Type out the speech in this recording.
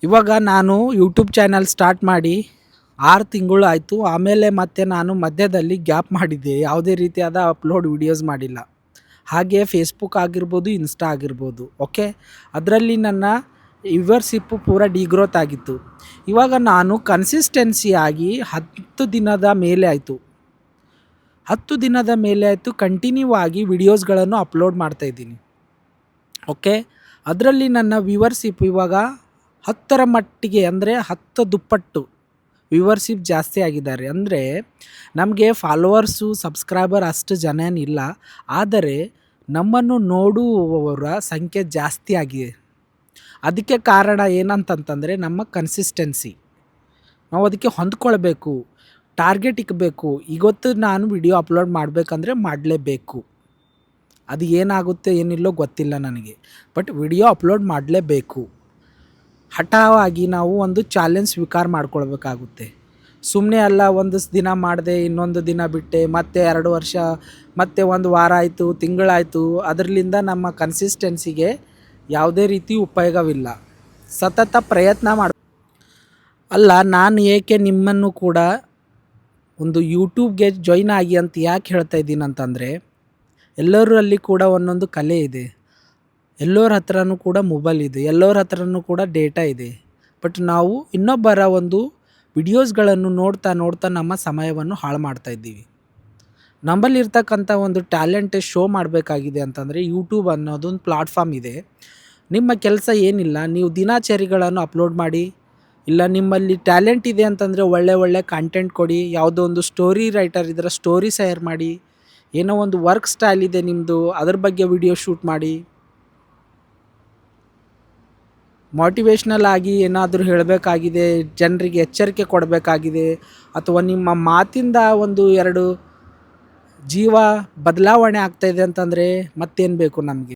ಇವಾಗ ನಾನು YouTube channel start ಮಾಡಿ 6 ತಿಂಗಳು ಆಯಿತು. ಆಮೇಲೆ ಮತ್ತೆ ನಾನು ಮಧ್ಯದಲ್ಲಿ ಗ್ಯಾಪ್ ಮಾಡಿದ್ದೆ. ಯಾವುದೇ ರೀತಿಯಾದ ಅಪ್ಲೋಡ್ ವೀಡಿಯೋಸ್ ಮಾಡಿಲ್ಲ. ಹಾಗೆ ಫೇಸ್ಬುಕ್ ಆಗಿರ್ಬೋದು, ಇನ್ಸ್ಟಾ ಆಗಿರ್ಬೋದು. ಓಕೆ, ಅದರಲ್ಲಿ ನನ್ನ ವ್ಯೂವರ್ಶಿಪ್ಪು ಪೂರ ಡಿಗ್ರೋತ್ ಆಗಿತ್ತು. ಇವಾಗ ನಾನು ಕನ್ಸಿಸ್ಟೆನ್ಸಿಯಾಗಿ 10 ದಿನದ ಮೇಲೆ ಆಯಿತು. 10 ದಿನದ ಮೇಲೆ ಆಯಿತು ಕಂಟಿನ್ಯೂ ಆಗಿ ವಿಡಿಯೋಸ್ಗಳನ್ನು ಅಪ್ಲೋಡ್ ಮಾಡ್ತಾಯಿದ್ದೀನಿ. ಓಕೆ, ಅದರಲ್ಲಿ ನನ್ನ ವ್ಯೂವರ್ಶಿಪ್ ಇವಾಗ 10ರ ಮಟ್ಟಿಗೆ, ಅಂದರೆ 10 ದುಪ್ಪಟ್ಟು ವ್ಯೂವರ್ಶಿಪ್ ಜಾಸ್ತಿ ಆಗಿದ್ದಾರೆ. ಅಂದರೆ ನಮಗೆ ಫಾಲೋವರ್ಸು, ಸಬ್ಸ್ಕ್ರೈಬರ್ ಅಷ್ಟು ಜನ ಏನಿಲ್ಲ, ಆದರೆ ನಮ್ಮನ್ನು ನೋಡುವವರ ಸಂಖ್ಯೆ ಜಾಸ್ತಿ ಆಗಿದೆ. ಅದಕ್ಕೆ ಕಾರಣ ಏನಂತಂತಂದರೆ ನಮ್ಮ ಕನ್ಸಿಸ್ಟೆನ್ಸಿ. ನಾವು ಅದಕ್ಕೆ ಹೊಂದ್ಕೊಳ್ಬೇಕು, ಟಾರ್ಗೆಟ್ ಇಕ್ಕಬೇಕು. ಇವತ್ತು ನಾನು ವಿಡಿಯೋ ಅಪ್ಲೋಡ್ ಮಾಡಬೇಕಂದ್ರೆ ಮಾಡಲೇಬೇಕು. ಅದು ಏನಾಗುತ್ತೆ ಏನಿಲ್ಲೋ ಗೊತ್ತಿಲ್ಲ ನನಗೆ, ಬಟ್ ವಿಡಿಯೋ ಅಪ್ಲೋಡ್ ಮಾಡಲೇಬೇಕು. ಹಠಾವಾಗಿ ನಾವು ಒಂದು ಚಾಲೆಂಜ್ ಸ್ವೀಕಾರ ಮಾಡ್ಕೊಳ್ಬೇಕಾಗುತ್ತೆ. ಸುಮ್ಮನೆ ಅಲ್ಲ, ಒಂದು ದಿನ ಮಾಡಿದೆ, ಇನ್ನೊಂದು ದಿನ ಬಿಟ್ಟೆ, ಮತ್ತೆ 2 ವರ್ಷ, ಮತ್ತೆ ಒಂದು ವಾರ ಆಯಿತು, ತಿಂಗಳಾಯಿತು. ಅದರಿಂದ ನಮ್ಮ ಕನ್ಸಿಸ್ಟೆನ್ಸಿಗೆ ಯಾವುದೇ ರೀತಿ ಉಪಯೋಗವಿಲ್ಲ. ಸತತ ಪ್ರಯತ್ನ ಮಾಡಿ. ಅಲ್ಲ, ನಾನು ಏಕೆ ನಿಮ್ಮನ್ನು ಕೂಡ ಒಂದು ಯೂಟ್ಯೂಬ್ಗೆ ಜಾಯ್ನ್ ಆಗಿ ಅಂತ ಯಾಕೆ ಹೇಳ್ತಾ ಇದ್ದೀನಿ ಅಂತಂದರೆ, ಎಲ್ಲರಲ್ಲಿ ಕೂಡ ಒಂದೊಂದು ಕಲೆ ಇದೆ. ಎಲ್ಲರ ಹತ್ರನೂ ಕೂಡ ಮೊಬೈಲ್ ಇದೆ, ಎಲ್ಲರ ಹತ್ರನೂ ಕೂಡ ಡೇಟಾ ಇದೆ. ಬಟ್ ನಾವು ಇನ್ನೊಬ್ಬರ ಒಂದು ವಿಡಿಯೋಸ್ಗಳನ್ನು ನೋಡ್ತಾ ನೋಡ್ತಾ ನಮ್ಮ ಸಮಯವನ್ನು ಹಾಳು ಮಾಡ್ತಾಯಿದ್ದೀವಿ. ನಮ್ಮಲ್ಲಿರ್ತಕ್ಕಂಥ ಒಂದು ಟ್ಯಾಲೆಂಟ್ ಶೋ ಮಾಡಬೇಕಾಗಿದೆ ಅಂತಂದರೆ ಯೂಟ್ಯೂಬ್ ಅನ್ನೋದೊಂದು ಪ್ಲಾಟ್ಫಾರ್ಮ್ ಇದೆ. ನಿಮ್ಮ ಕೆಲಸ ಏನಿಲ್ಲ, ನೀವು ದಿನಚರಿಗಳನ್ನು ಅಪ್ಲೋಡ್ ಮಾಡಿ. ಇಲ್ಲ ನಿಮ್ಮಲ್ಲಿ ಟ್ಯಾಲೆಂಟ್ ಇದೆ ಅಂತಂದರೆ ಒಳ್ಳೆ ಕಂಟೆಂಟ್ ಕೊಡಿ. ಯಾವುದೋ ಒಂದು ಸ್ಟೋರಿ ರೈಟರ್ ಇದ್ದರೆ ಸ್ಟೋರಿ ಶೇರ್ ಮಾಡಿ. ಏನೋ ಒಂದು ವರ್ಕ್ ಸ್ಟೈಲ್ ಇದೆ ನಿಮ್ಮದು, ಅದ್ರ ಬಗ್ಗೆ ವಿಡಿಯೋ ಶೂಟ್ ಮಾಡಿ. ಮೋಟಿವೇಶ್ನಲ್ ಆಗಿ ಏನಾದರೂ ಹೇಳಬೇಕಾಗಿದೆ, ಜನರಿಗೆ ಎಚ್ಚರಿಕೆ ಕೊಡಬೇಕಾಗಿದೆ, ಅಥವಾ ನಿಮ್ಮ ಮಾತಿಂದ 1-2 ಜೀವ ಬದಲಾವಣೆ ಆಗ್ತಾಯಿದೆ ಅಂತಂದರೆ ಮತ್ತೇನು ಬೇಕು ನಮಗೆ.